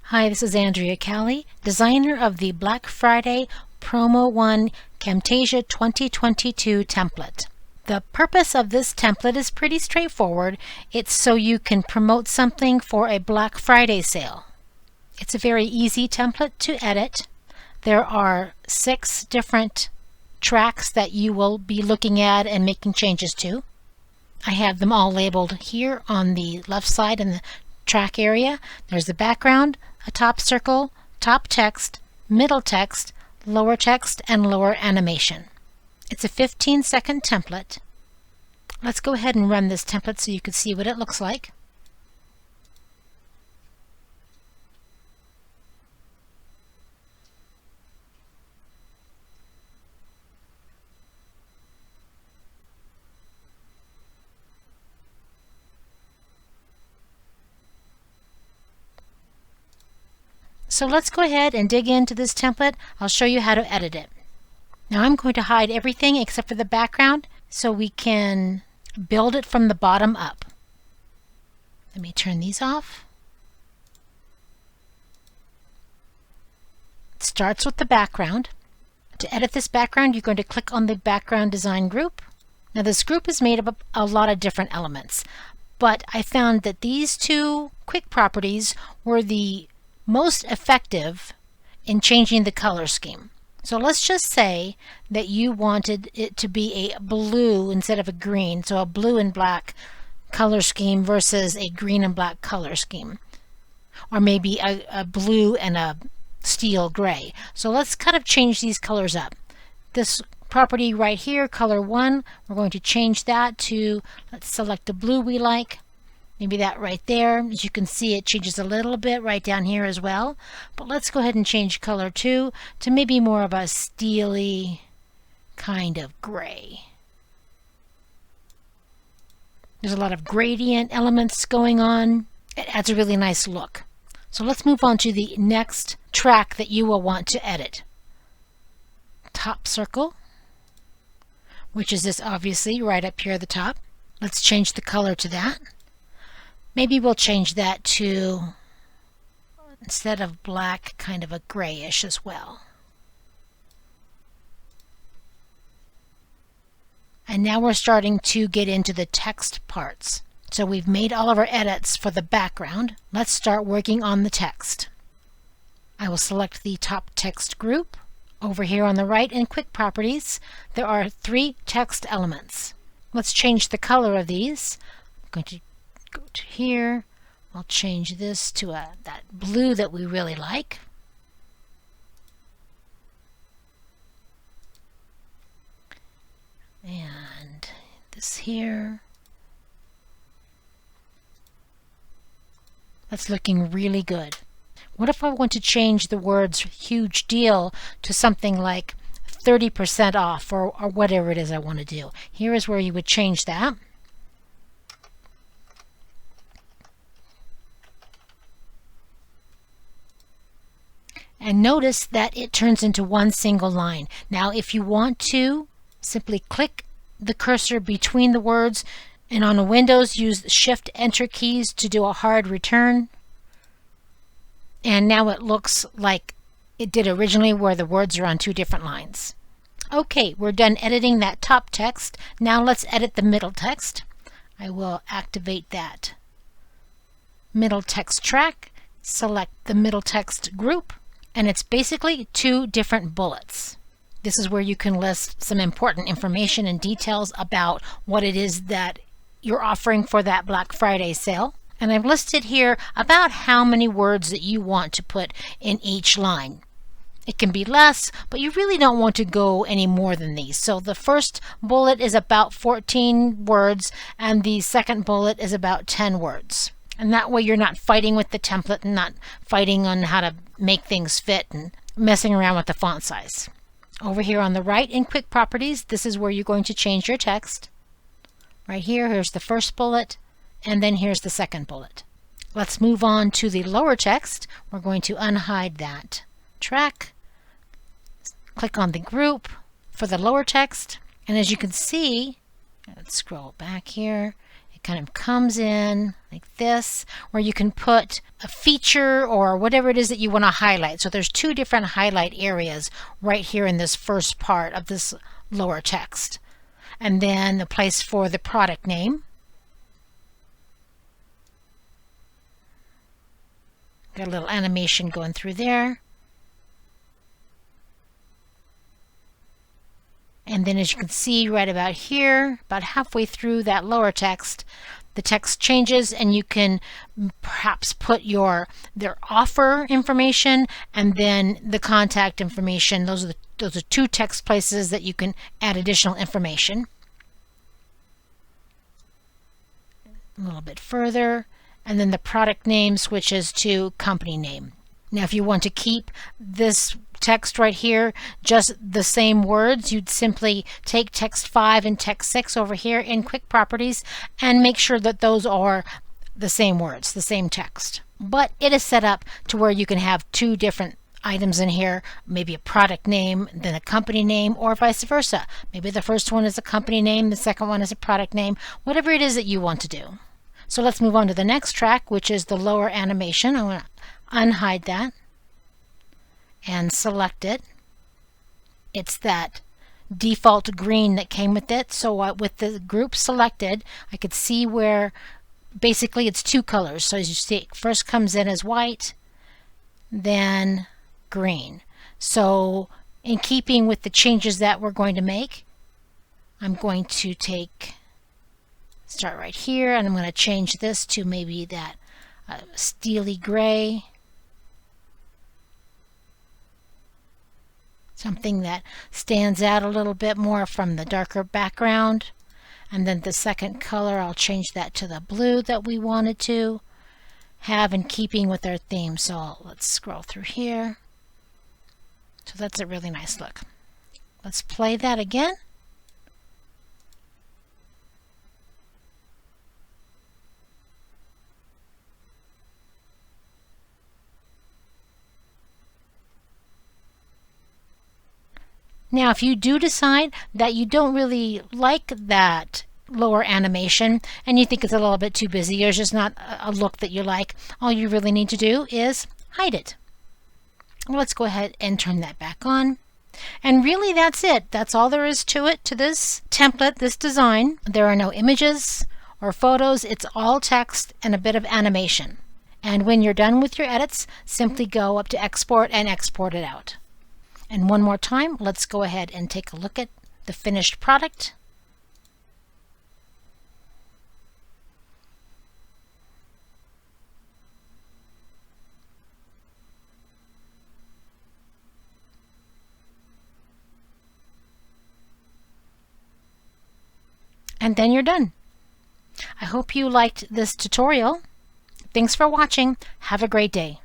Hi, this is Andrea Kalli, designer of the Black Friday Promo 1 Camtasia 2022 template. The purpose of this template is pretty straightforward. It's so you can promote something for a Black Friday sale. It's a very easy template to edit. There are 6 different tracks that you will be looking at and making changes to. I have them all labeled here on the left side in the track area. There's the background, a top circle, top text, middle text, lower text, and lower animation. It's a 15-second template. Let's go ahead and run this template so you can see what it looks like. So let's go ahead and dig into this template. I'll show you how to edit it. Now I'm going to hide everything except for the background so we can build it from the bottom up. Let me turn these off. It starts with the background. To edit this background, you're going to click on the background design group. Now this group is made up of a lot of different elements, but I found that these 2 quick properties were the most effective in changing the color scheme. So let's just say that you wanted it to be a blue instead of a green, so a blue and black color scheme versus a green and black color scheme, or maybe a blue and a steel gray. So let's kind of change these colors up. This property right here, color 1, we're going to change that to, let's select the blue we like. Maybe that right there. As you can see, it changes a little bit right down here as well. But let's go ahead and change color 2 to maybe more of a steely kind of gray. There's a lot of gradient elements going on. It adds a really nice look. So let's move on to the next track that you will want to edit. Top circle, which is this obviously right up here at the top. Let's change the color to that. Maybe we'll change that to, instead of black, kind of a grayish as well. And now we're starting to get into the text parts. So we've made all of our edits for the background. Let's start working on the text. I will select the top text group. Over here on the right in Quick Properties, there are 3 text elements. Let's change the color of these. I'm going to go to here. I'll change this to that blue that we really like. And this here. That's looking really good. What if I want to change the words huge deal to something like 30% off or whatever it is I want to do? Here is where you would change that. And notice that it turns into one single line. Now if you want to, simply click the cursor between the words, and on a Windows use Shift Enter keys to do a hard return. And now it looks like it did originally, where the words are on 2 different lines. Okay, we're done editing that top text. Now let's edit the middle text. I will activate that middle text track, select the middle text group, and it's basically 2 different bullets. This is where you can list some important information and details about what it is that you're offering for that Black Friday sale. And I've listed here about how many words that you want to put in each line. It can be less, but you really don't want to go any more than these. So the first bullet is about 14 words, and the second bullet is about 10 words. And that way you're not fighting with the template and not fighting on how to make things fit and messing around with the font size. Over here on the right in Quick Properties, this is where you're going to change your text. Right here, here's the first bullet, and then here's the second bullet. Let's move on to the lower text. We're going to unhide that track. Click on the group for the lower text, and as you can see, let's scroll back here. It kind of comes in like this, where you can put a feature or whatever it is that you want to highlight. So there's two different highlight areas right here in this first part of this lower text. And then the place for the product name. Got a little animation going through there. And then as you can see right about here, about halfway through that lower text, the text changes, and you can perhaps put their offer information and then the contact information. Those are two text places that you can add additional information. A little bit further, and then the product name switches to company name. Now if you want to keep this text right here just the same words, you'd simply take text 5 and text 6 over here in quick properties and make sure that those are the same words, the same text. But it is set up to where you can have two different items in here, maybe a product name, then a company name, or vice versa. Maybe the first one is a company name, the second one is a product name, whatever it is that you want to do. So let's move on to the next track, which is the lower animation. I want to unhide that and select it. It's that default green that came with it. So with the group selected, I could see where basically it's two colors. So as you see, it first comes in as white, then green. So in keeping with the changes that we're going to make, I'm going to start right here, and I'm going to change this to maybe that steely gray. Something that stands out a little bit more from the darker background. And then the second color, I'll change that to the blue that we wanted to have in keeping with our theme. So let's scroll through here. So that's a really nice look. Let's play that again. Now, if you do decide that you don't really like that lower animation and you think it's a little bit too busy or it's just not a look that you like, all you really need to do is hide it. Let's go ahead and turn that back on. And really that's it. That's all there is to it, to this template, this design. There are no images or photos. It's all text and a bit of animation. And when you're done with your edits, simply go up to export and export it out. And one more time, let's go ahead and take a look at the finished product. And then you're done. I hope you liked this tutorial. Thanks for watching. Have a great day.